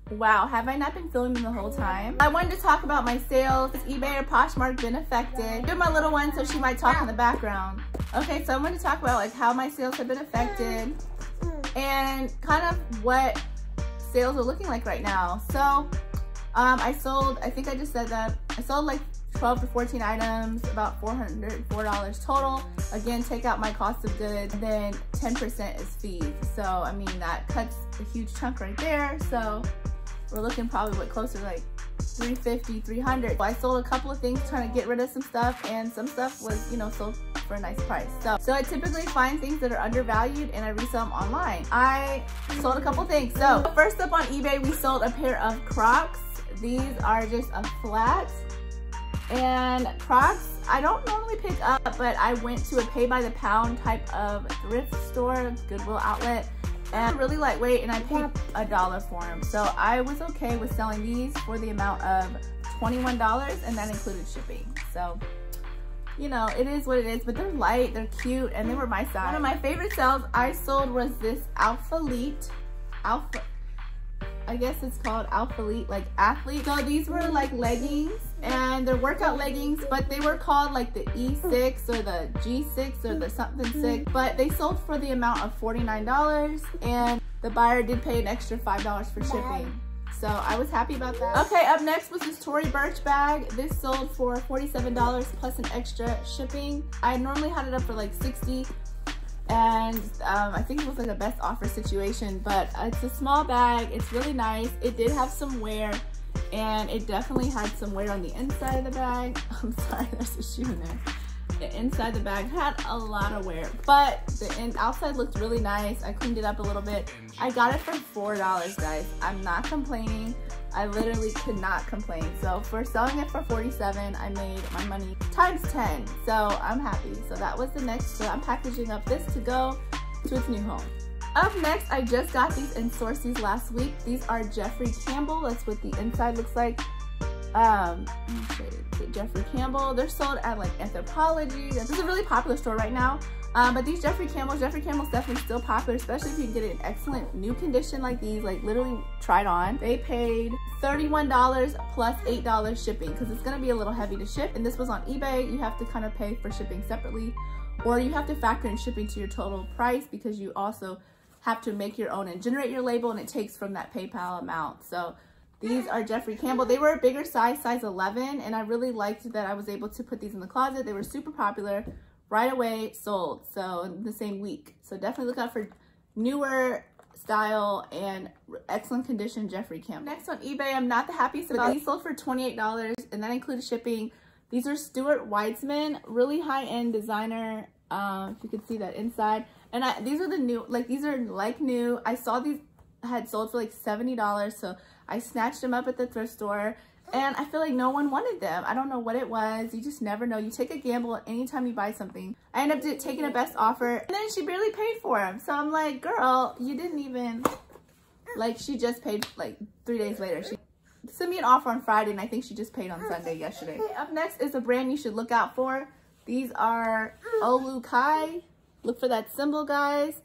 Wow, have I not been filming the whole time? I wanted to talk about my sales. Has eBay or Poshmark been affected? Give my little one so she might talk in the background. Okay, so I wanted to talk about like how my sales have been affected and kind of what sales are looking like right now. So I sold, I think I just said that, I sold like 12 to 14 items, about $404 total. Again, take out my cost of goods, then 10% is fees. So I mean, that cuts a huge chunk right there. So we're looking probably what, closer to like $350, $300. I sold a couple of things trying to get rid of some stuff, and some stuff was, you know, sold for a nice price. So I typically find things that are undervalued and I resell them online. I sold a couple things. So first up on eBay, we sold a pair of Crocs. These are just a flat. And Crocs, I don't normally pick up, but I went to a pay by the pound type of thrift store, Goodwill outlet, and really lightweight, and I paid $1 for them. So I was okay with selling these for the amount of $21, and that included shipping. So, you know, it is what it is, but they're light, they're cute, and they were my size. One of my favorite sales I sold was this Alphalete. I guess it's called Alphalete, like athlete. So these were like leggings, and they're workout leggings, but they were called like the E6 or the G6 or the something 6, but they sold for the amount of $49, and the buyer did pay an extra $5 for shipping. So I was happy about that. Okay, up next was this Tory Burch bag. This sold for $47 plus an extra shipping. I normally had it up for like $60. And I think it was like a best offer situation, but it's a small bag. It's really nice. It did have some wear, and it definitely had some wear on the inside of the bag. I'm sorry, there's a shoe in there. The inside of the bag had a lot of wear, but the outside looked really nice. I cleaned it up a little bit. I got it for $4, guys. I'm not complaining. I literally could not complain. So for selling it for $47, I made my money times 10. So I'm happy. So that was the next. So I'm packaging up this to go to its new home. Up next, I just got these in Sources last week. These are Jeffrey Campbell. That's what the inside looks like. Let me show you. Jeffrey Campbell. They're sold at like Anthropologie. This is a really popular store right now. But these Jeffrey Campbell's definitely still popular, especially if you can get it in excellent new condition like these, like literally tried on. They paid $31 plus $8 shipping because it's gonna be a little heavy to ship. And this was on eBay. You have to kind of pay for shipping separately, or you have to factor in shipping to your total price because you also have to make your own and generate your label, and it takes from that PayPal amount. So these are Jeffrey Campbell. They were a bigger size 11, and I really liked that I was able to put these in the closet. They were super popular. Right away sold, so in the same week. So definitely look out for newer style and excellent condition Jeffrey Campbell. Next on eBay, I'm not the happiest about. These sold for $28, and that included shipping. These are Stuart Weitzman, really high-end designer. If you can see that inside. And these are the new, like these are like new. I saw these had sold for like $70, so I snatched them up at the thrift store. And I feel like no one wanted them. I don't know what it was. You just never know. You take a gamble anytime you buy something. I ended up taking a best offer, and then she barely paid for them. So I'm like, girl, you didn't even, like, she just paid like 3 days later. She sent me an offer on Friday, and I think she just paid on Sunday yesterday. Okay, up next is a brand you should look out for. These are Olu Kai. Look for that symbol, guys.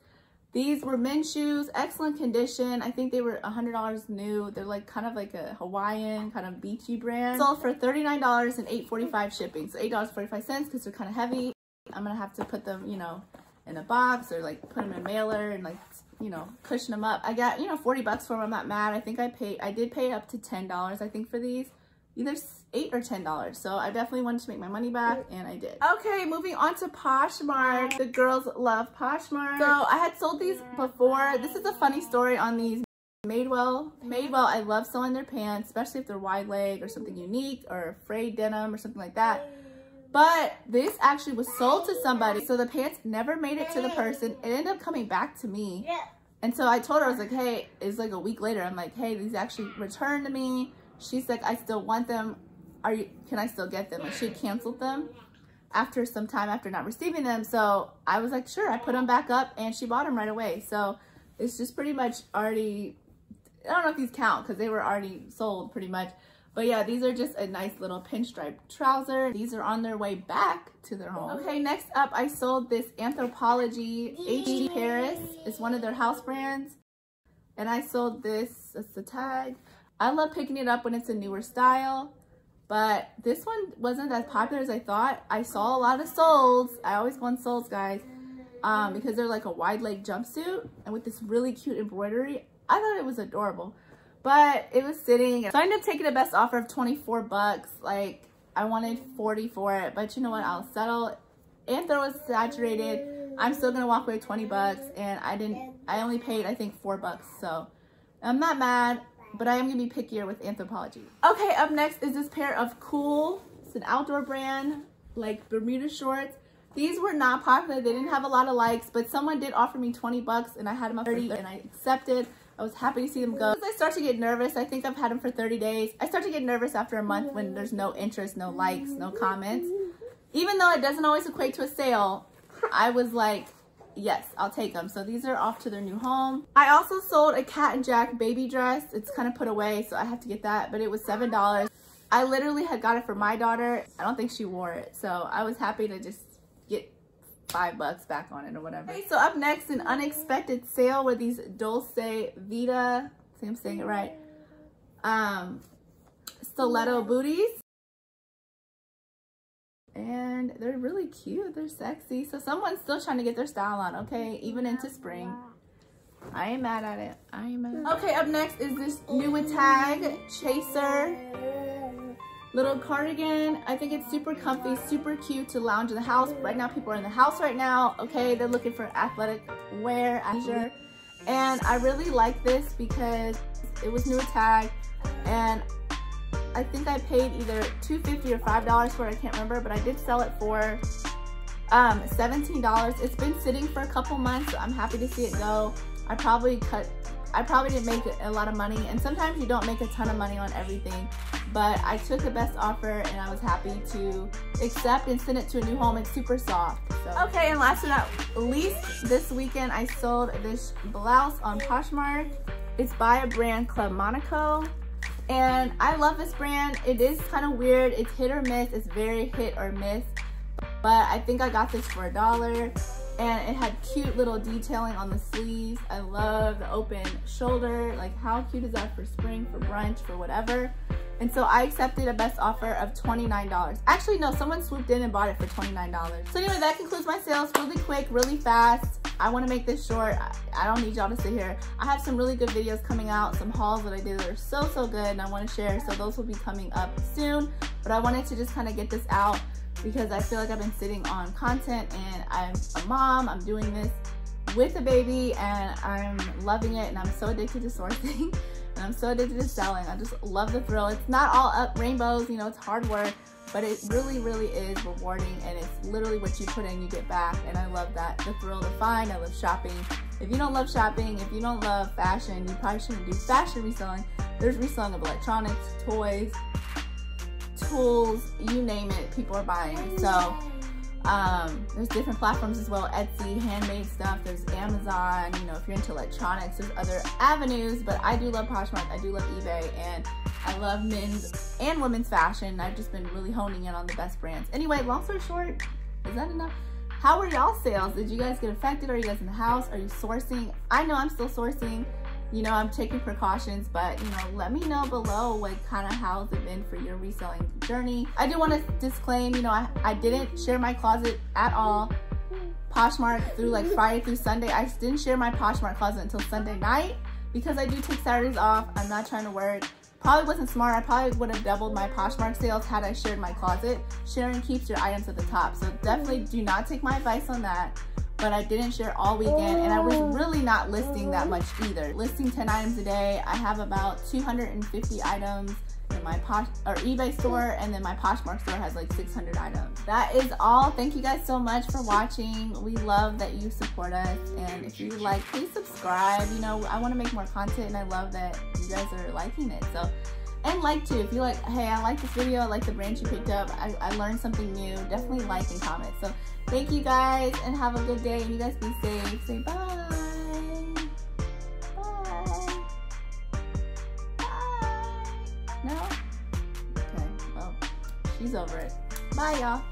These were men's shoes, excellent condition. I think they were $100 new. They're like kind of like a Hawaiian kind of beachy brand. Sold for $39 and $8.45 shipping. So $8.45 because they're kind of heavy. I'm gonna have to put them, you know, in a box or like put them in a mailer and like, you know, cushion them up. I got, you know, 40 bucks for them. I'm not mad. I think I did pay up to $10, I think, for these. Either $8 or $10. So I definitely wanted to make my money back, and I did. Okay, moving on to Poshmark. The girls love Poshmark. So I had sold these before. This is a funny story on these Madewell. I love selling their pants, especially if they're wide leg or something unique or frayed denim or something like that. But this actually was sold to somebody. So the pants never made it to the person. It ended up coming back to me. And so I told her, I was like, hey, it's like a week later. I'm like, hey, these actually returned to me. She's like, I still want them. Can I still get them? Like, she had canceled them after some time after not receiving them. So I was like, sure. I put them back up, and she bought them right away. So it's just pretty much already, I don't know if these count because they were already sold pretty much. But yeah, these are just a nice little pinstripe trouser. These are on their way back to their home. Okay, next up, I sold this Anthropologie HD Paris. It's one of their house brands. And I sold this, that's the tag. I love picking it up when it's a newer style. But this one wasn't as popular as I thought. I saw a lot of soles. I always go on soles, guys. Because they're like a wide leg jumpsuit. And with this really cute embroidery. I thought it was adorable. But it was sitting, so I ended up taking the best offer of 24 bucks. Like, I wanted 40 for it, but you know what? I'll settle. Anthro was saturated. I'm still gonna walk away 20 bucks, and I only paid, I think, 4 bucks. So I'm not mad, but I am gonna be pickier with Anthropologie. Okay, up next is this pair of Cool. It's an outdoor brand, like Bermuda shorts. These were not popular. They didn't have a lot of likes, but someone did offer me 20 bucks, and I had them up 30, and I accepted. I was happy to see them go. I start to get nervous. I think I've had them for 30 days. I start to get nervous after a month when there's no interest, no likes, no comments. Even though it doesn't always equate to a sale, I was like, yes, I'll take them. So these are off to their new home. I also sold a Cat and Jack baby dress. It's kind of put away, so I have to get that, but it was $7. I literally had got it for my daughter. I don't think she wore it, so I was happy to just get 5 bucks back on it or whatever. Okay, so up next, an unexpected sale with these Dulce Vita, I think I'm saying it right, stiletto booties. And they're really cute, they're sexy. So someone's still trying to get their style on, okay? Even into spring. I ain't mad at it, I ain't mad. Okay, up next is this new tag Chaser little cardigan. I think it's super comfy, super cute to lounge in the house. Right now, people are in the house right now. Okay, they're looking for athletic wear, and I really like this because it was new tag, and I think I paid either $2.50 or $5 for it. I can't remember, but I did sell it for $17. It's been sitting for a couple months, so I'm happy to see it go. I probably didn't make a lot of money, and sometimes you don't make a ton of money on everything, but I took the best offer and I was happy to accept and send it to a new home. It's super soft. So. Okay, and last but not least, this weekend I sold this blouse on Poshmark. It's by a brand Club Monaco, and I love this brand. It is kind of weird. It's hit or miss. It's very hit or miss, but I think I got this for $1. And it had cute little detailing on the sleeves. I love the open shoulder. Like, how cute is that for spring, for brunch, for whatever? And so I accepted a best offer of $29. Actually, no, someone swooped in and bought it for $29. So anyway, that concludes my sales. Really quick, really fast. I want to make this short. I don't need y'all to sit here. I have some really good videos coming out, some hauls that I did that are so good, and I want to share. So those will be coming up soon. But I wanted to just kind of get this out because I feel like I've been sitting on content, and I'm a mom. I'm doing this with a baby, and I'm loving it, and I'm so addicted to sourcing, and I'm so addicted to selling. I just love the thrill. It's not all up rainbows, you know, it's hard work, but it really is rewarding, and it's literally what you put in, you get back, and I love that. The thrill to find. I love shopping. If you don't love shopping, if you don't love fashion, you probably shouldn't do fashion reselling. There's reselling of electronics, toys, tools, you name it, people are buying. So there's different platforms as well. Etsy, handmade stuff, there's Amazon, you know, if you're into electronics, there's other avenues. But I do love Poshmark, I do love eBay, and I love men's and women's fashion. I've just been really honing in on the best brands. Anyway, long story short, is that enough? How were y'all sales? Did you guys get affected? Are you guys in the house? Are you sourcing? I know I'm still sourcing. You know, I'm taking precautions, but, you know, let me know below what kind of how has it been for your reselling journey. I do want to disclaim, you know, I didn't share my closet at all. Poshmark through like Friday through Sunday. I didn't share my Poshmark closet until Sunday night because I do take Saturdays off. I'm not trying to work. Probably wasn't smart. I probably would have doubled my Poshmark sales had I shared my closet. Sharing keeps your items at the top. So definitely do not take my advice on that. But I didn't share all weekend, and I was really not listing that much either. Listing 10 items a day. I have about 250 items in my eBay store, and then my Poshmark store has like 600 items. That is all. Thank you guys so much for watching. We love that you support us, and if you like, please subscribe. You know, I want to make more content, and I love that you guys are liking it. So, and like too, if you like, hey, I like this video, I like the brand you picked up, I learned something new, definitely like and comment. So thank you guys, and have a good day, and you guys be safe. Say bye. Bye. She's over it. Bye, y'all.